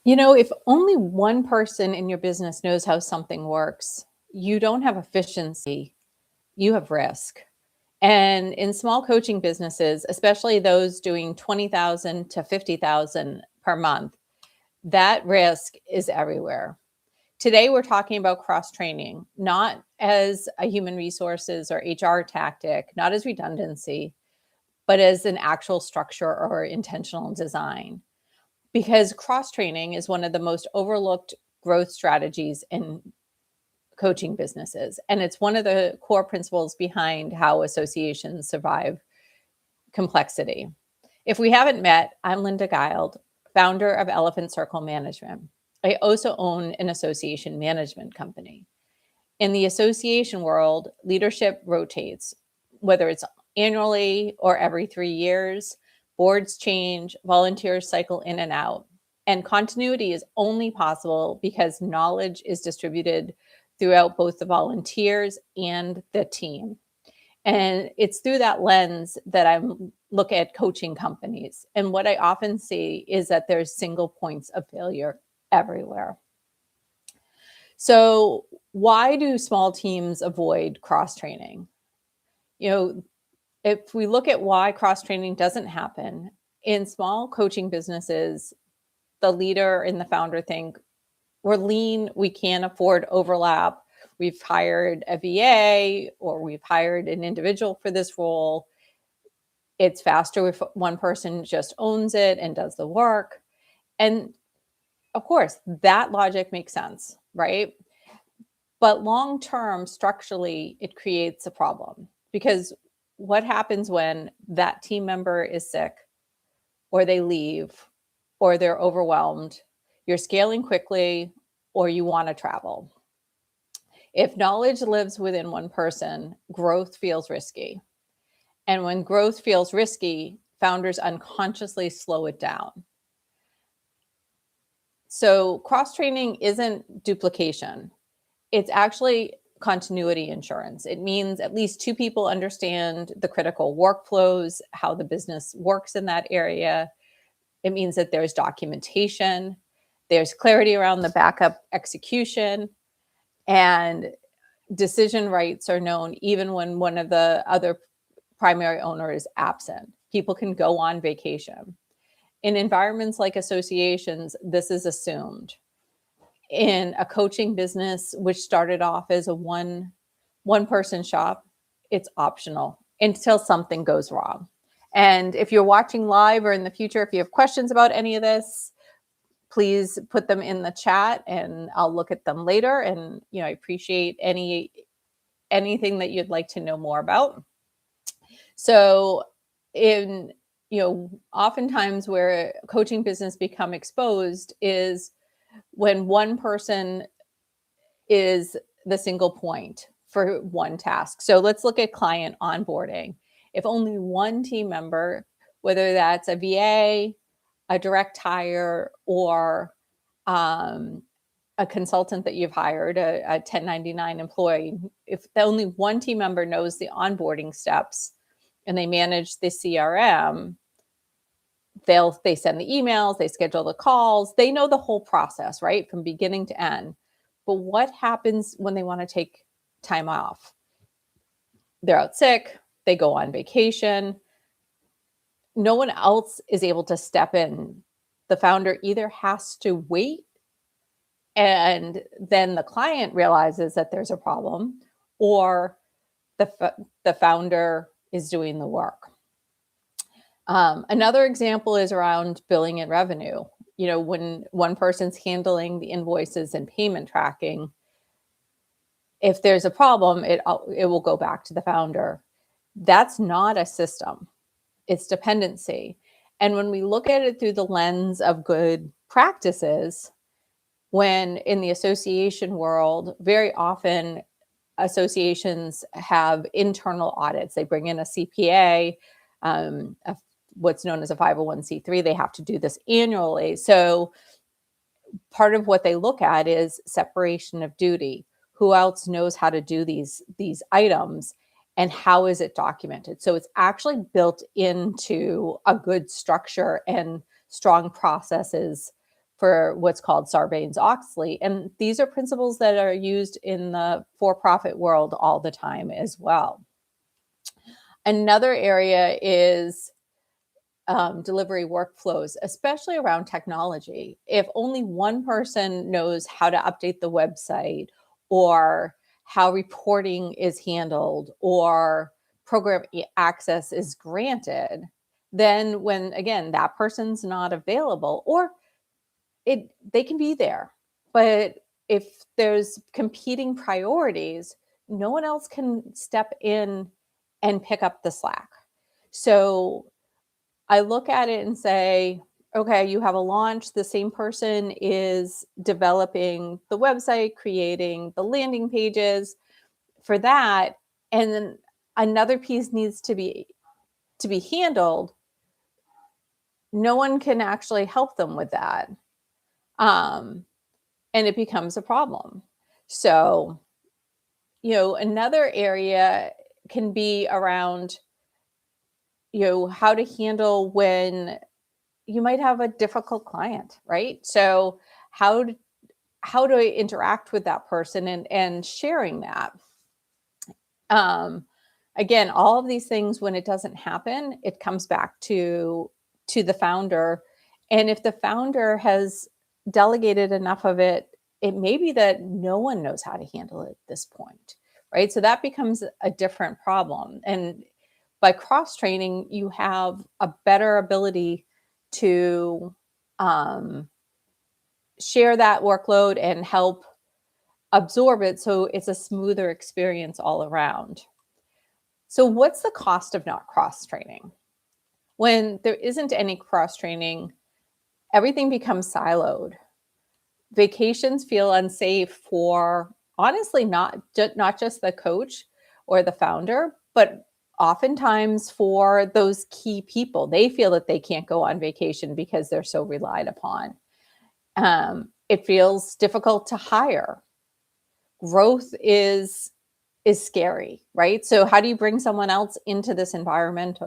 If only one person in your business knows how something works, you don't have efficiency, you have risk. And in small coaching businesses, especially those doing 20,000 to 50,000 per month, that risk is everywhere. Today, we're talking about cross training, not as a human resources or HR tactic, not as redundancy, but as an actual structure or intentional design. Because cross training is one of the most overlooked growth strategies in coaching businesses. And it's one of the core principles behind how associations survive complexity. If we haven't met, I'm Linda Guild, founder of Elephant Circle Management. I also own an association management company. In the association world, leadership rotates, whether it's annually or every 3 years. Boards change, volunteers cycle in and out. And continuity is only possible because knowledge is distributed throughout both the volunteers and the team. And it's through that lens that I look at coaching companies. And what I often see is that there's single points of failure everywhere. So why do small teams avoid cross training? If we look at why cross training doesn't happen in small coaching businesses, the leader and the founder think we're lean, we can't afford overlap. We've hired a VA or we've hired an individual for this role. It's faster if one person just owns it and does the work. And of course, that logic makes sense, right? But long-term, structurally, it creates a problem because what happens when that team member is sick or they leave or they're overwhelmed? You're scaling quickly or you want to travel. If knowledge lives within one person, growth feels risky. And when growth feels risky, founders unconsciously slow it down. So cross-training isn't duplication. It's actually continuity insurance. It means at least two people understand the critical workflows, how the business works in that area. It means that there's documentation, there's clarity around the backup execution, and decision rights are known even when one of the other primary owner is absent. People can go on vacation. In environments like associations, this is assumed. In a coaching business, which started off as a one person shop, it's optional until something goes wrong. And if you're watching live or in the future, if you have questions about any of this, please put them in the chat and I'll look at them later. And I appreciate anything that you'd like to know more about. So oftentimes where a coaching business become exposed is when one person is the single point for one task. So let's look at client onboarding. If only one team member, whether that's a VA, a direct hire, or a consultant that you've hired, a 1099 employee, if only one team member knows the onboarding steps and they manage the CRM, they send the emails, they schedule the calls, they know the whole process, right? From beginning to end. But what happens when they want to take time off? They're out sick, they go on vacation. No one else is able to step in. The founder either has to wait and then the client realizes that there's a problem, or the founder is doing the work. Another example is around billing and revenue. When one person's handling the invoices and payment tracking, if there's a problem, it will go back to the founder. That's not a system. It's dependency. And when we look at it through the lens of good practices, when in the association world, very often associations have internal audits. They bring in a CPA, what's known as a 501c3. They have to do this annually. So part of what they look at is separation of duty. Who else knows how to do these items, and how is it documented? So it's actually built into a good structure and strong processes for what's called Sarbanes-Oxley. And these are principles that are used in the for-profit world all the time as well. Another area is delivery workflows, especially around technology. If only one person knows how to update the website, or how reporting is handled, or program access is granted, then when, again, that person's not available, or they can be there, but if there's competing priorities, no one else can step in and pick up the slack. So I look at it and say, okay, you have a launch. The same person is developing the website, creating the landing pages for that. And then another piece needs to be handled. No one can actually help them with that. And it becomes a problem. So, another area can be around, how to handle when you might have a difficult client, right? So how to interact with that person, and sharing that. Again, all of these things, when it doesn't happen, it comes back to the founder. And if the founder has delegated enough of it, it may be that no one knows how to handle it at this point, right? So that becomes a different problem. And by cross training, you have a better ability to share that workload and help absorb it, so it's a smoother experience all around. So what's the cost of not cross training? When there isn't any cross training, everything becomes siloed. Vacations feel unsafe for, honestly, not just the coach or the founder, but oftentimes for those key people. They feel that they can't go on vacation because they're so relied upon. It feels difficult to hire. Growth is scary, right? So how do you bring someone else into this environment?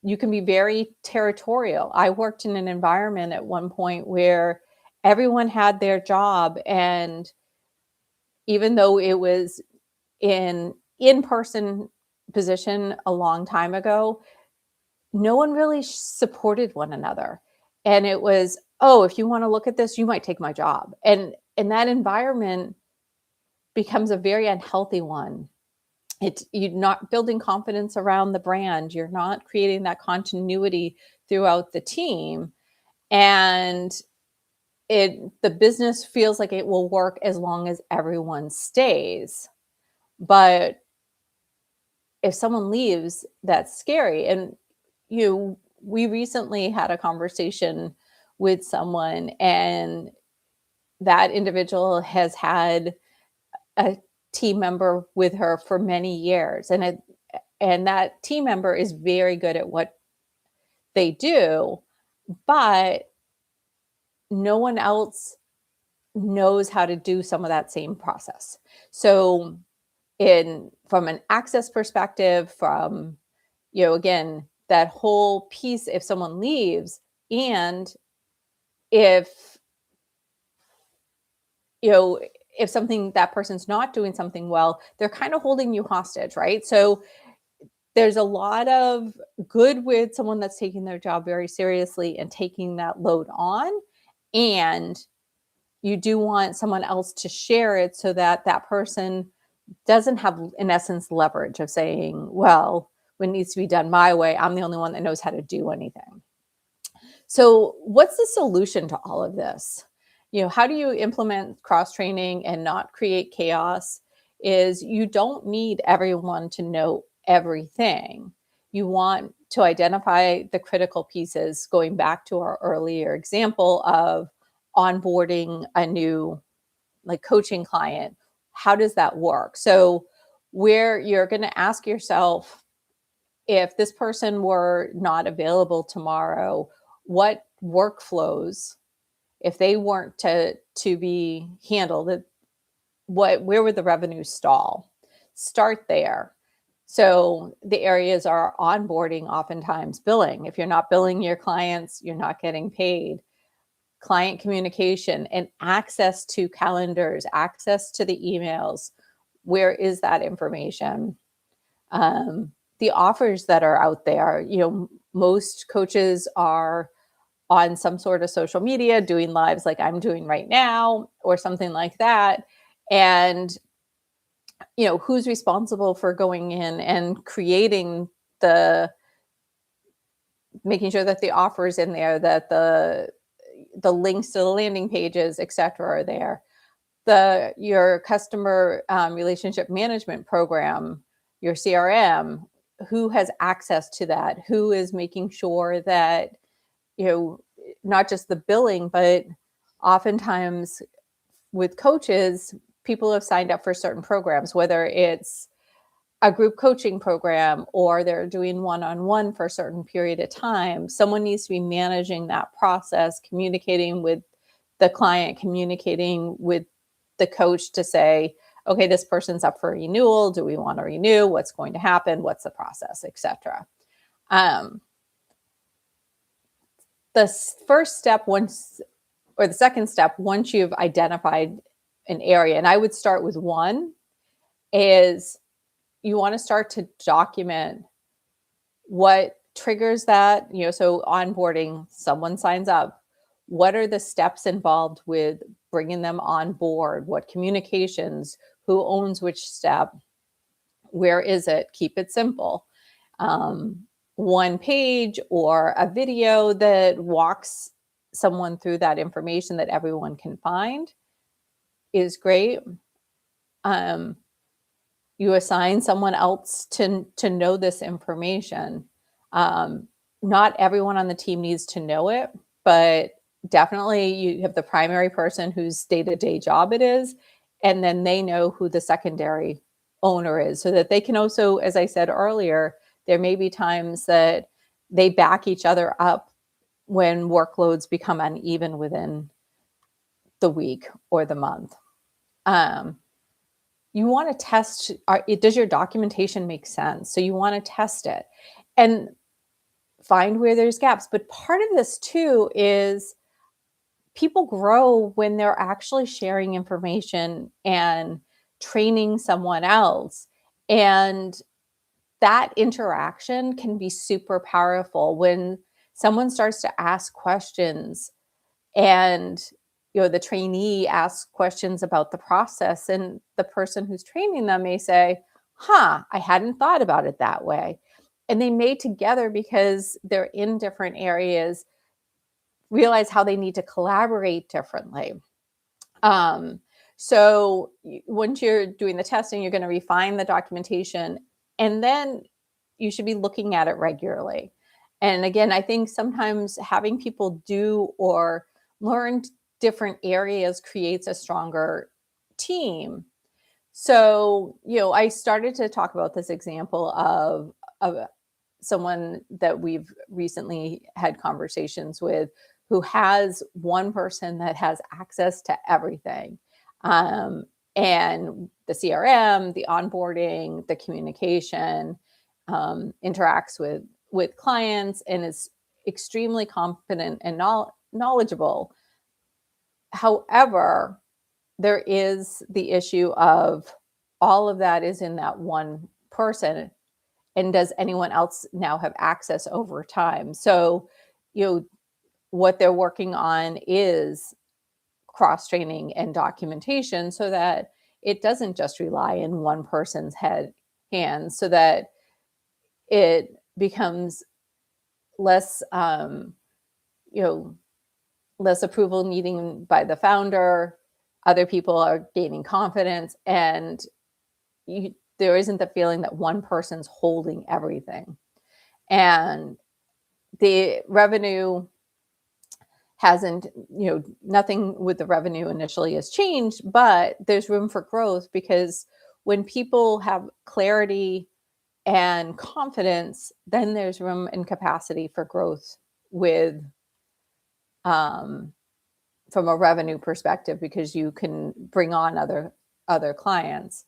You can be very territorial. I worked in an environment at one point where everyone had their job, and even though it was in-person position a long time ago, no one really supported one another. And it was, oh, if you want to look at this, you might take my job. And that environment becomes a very unhealthy one. You're not building confidence around the brand. You're not creating that continuity throughout the team. And the business feels like it will work as long as everyone stays. But if someone leaves, that's scary. And we recently had a conversation with someone, and that individual has had a team member with her for many years, and that team member is very good at what they do, but no one else knows how to do some of that same process. So from an access perspective, from again, that whole piece, if someone leaves, and if if that person's not doing something well, they're kind of holding you hostage, right? So there's a lot of good with someone that's taking their job very seriously and taking that load on. And you do want someone else to share it, so that that person doesn't have, in essence, leverage of saying, well, when it needs to be done my way, I'm the only one that knows how to do anything. So what's the solution to all of this? How do you implement cross training and not create chaos? Is you don't need everyone to know everything. You want to identify the critical pieces, going back to our earlier example of onboarding a new coaching client. How does that work? So where you're going to ask yourself, if this person were not available tomorrow, what workflows, if they weren't to be handled, where would the revenue stall? Start there. So the areas are onboarding, oftentimes billing. If you're not billing your clients, you're not getting paid. Client communication and access to calendars, access to the emails. Where is that information? The offers that are out there, most coaches are on some sort of social media doing lives like I'm doing right now or something like that. And who's responsible for going in and creating the making sure that the offers in there, that the links to the landing pages, etc., are there. Your customer relationship management program, your CRM, who has access to that? Who is making sure that not just the billing, but oftentimes with coaches, people have signed up for certain programs, whether it's a group coaching program or they're doing one-on-one for a certain period of time. Someone needs to be managing that process, communicating with the client, communicating with the coach to say, okay, this person's up for renewal. Do we want to renew? What's going to happen? What's the process, etc. The first step the second step, once you've identified an area, and I would start with one, is you want to start to document what triggers that. So onboarding, someone signs up. What are the steps involved with bringing them on board? What communications? Who owns which step? Where is it? Keep it simple. One page or a video that walks someone through that information that everyone can find is great. You assign someone else to know this information. Not everyone on the team needs to know it, but definitely you have the primary person whose day-to-day job it is, and then they know who the secondary owner is, so that they can also, as I said earlier, there may be times that they back each other up when workloads become uneven within the week or the month. You want to test, does your documentation make sense? So you want to test it and find where there's gaps. But part of this too is people grow when they're actually sharing information and training someone else. And that interaction can be super powerful when someone starts to ask questions and the trainee asks questions about the process, and the person who's training them may say, I hadn't thought about it that way. And they may together, because they're in different areas, realize how they need to collaborate differently. So once you're doing the testing, you're going to refine the documentation, and then you should be looking at it regularly. And again, I think sometimes having people do or learn different areas creates a stronger team. So, I started to talk about this example of someone that we've recently had conversations with, who has one person that has access to everything. And the CRM, the onboarding, the communication, interacts with clients, and is extremely confident and knowledgeable. However, there is the issue of all of that is in that one person. And does anyone else now have access over time? So, what they're working on is cross-training and documentation, so that it doesn't just rely in one person's hands, so that it becomes less, less approval needing by the founder. Other people are gaining confidence, and there isn't the feeling that one person's holding everything. And the revenue hasn't, nothing with the revenue initially has changed, but there's room for growth, because when people have clarity and confidence, then there's room and capacity for growth with from a revenue perspective, because you can bring on other clients.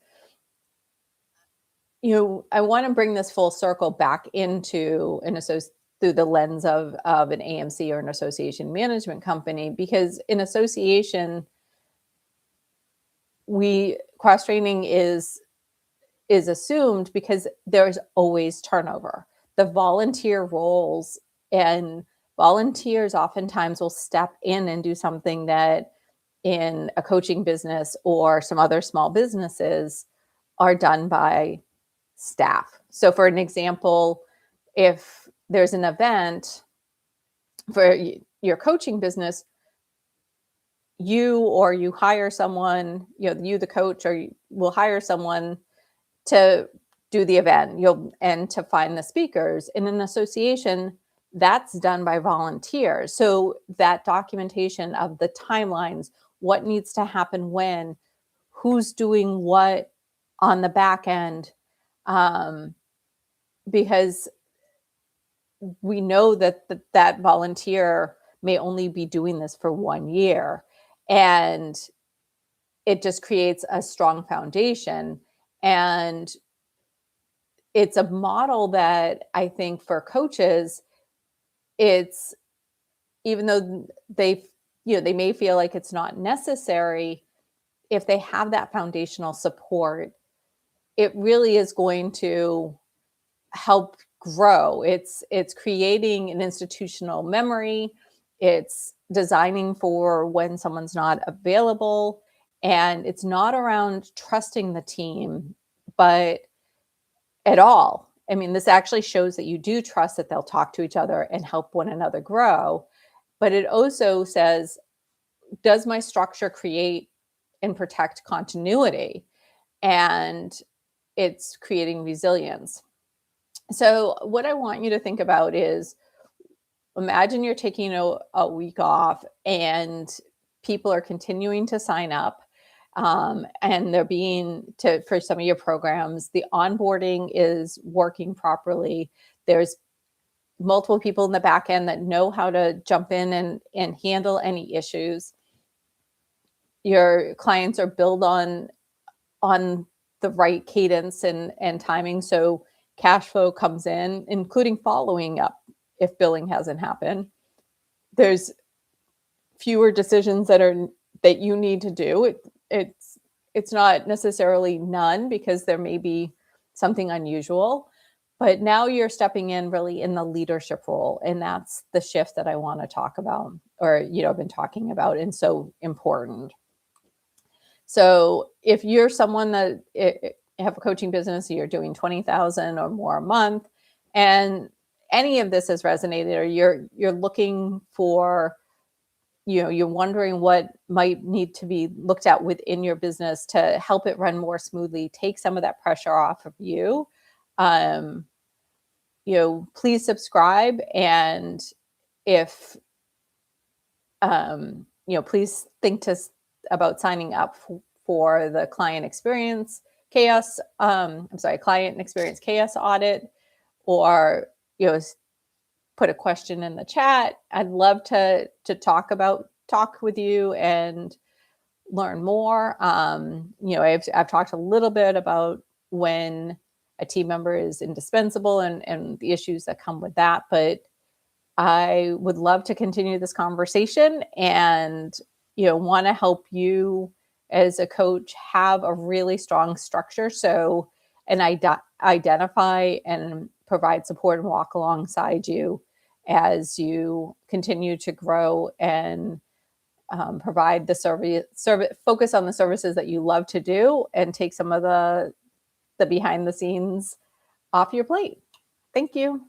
I want to bring this full circle back into through the lens of an AMC or an association management company, because in association, cross training is assumed because there's always turnover. The volunteer roles, and volunteers oftentimes will step in and do something that in a coaching business or some other small businesses are done by staff. So for an example, if there's an event for your coaching business, you hire someone, you the coach, or you will hire someone to do the event, and to find the speakers. In an association, that's done by volunteers. So that documentation of the timelines, what needs to happen when, who's doing what on the back end, because we know that volunteer may only be doing this for 1 year, and it just creates a strong foundation. And it's a model that I think for coaches, it's, even though they may feel like it's not necessary, if they have that foundational support, it really is going to help grow. It's creating an institutional memory. It's designing for when someone's not available. And it's not around trusting the team, but at all. I mean, this actually shows that you do trust that they'll talk to each other and help one another grow. But it also says, does my structure create and protect continuity? And it's creating resilience. So what I want you to think about is, imagine you're taking a week off and people are continuing to sign up, and they're for some of your programs, the onboarding is working properly. There's multiple people in the back end that know how to jump in and handle any issues. Your clients are billed on the right cadence and timing. So cash flow comes in, including following up if billing hasn't happened. There's fewer decisions that you need to do. It's not necessarily none, because there may be something unusual, but now you're stepping in really in the leadership role. And that's the shift that I want to talk about, or, I've been talking about, and so important. So if you're someone that have a coaching business, you're doing 20,000 or more a month, and any of this has resonated, or you're looking for, you're wondering what might need to be looked at within your business to help it run more smoothly, take some of that pressure off of you, please subscribe. And if, please think about signing up for the client experience chaos audit, or, put a question in the chat. I'd love to talk with you and learn more. I've talked a little bit about when a team member is indispensable and the issues that come with that, but I would love to continue this conversation and, want to help you as a coach have a really strong structure. So, and identify and provide support and walk alongside you as you continue to grow and provide the service, focus on the services that you love to do, and take some of the behind the scenes off your plate. Thank you.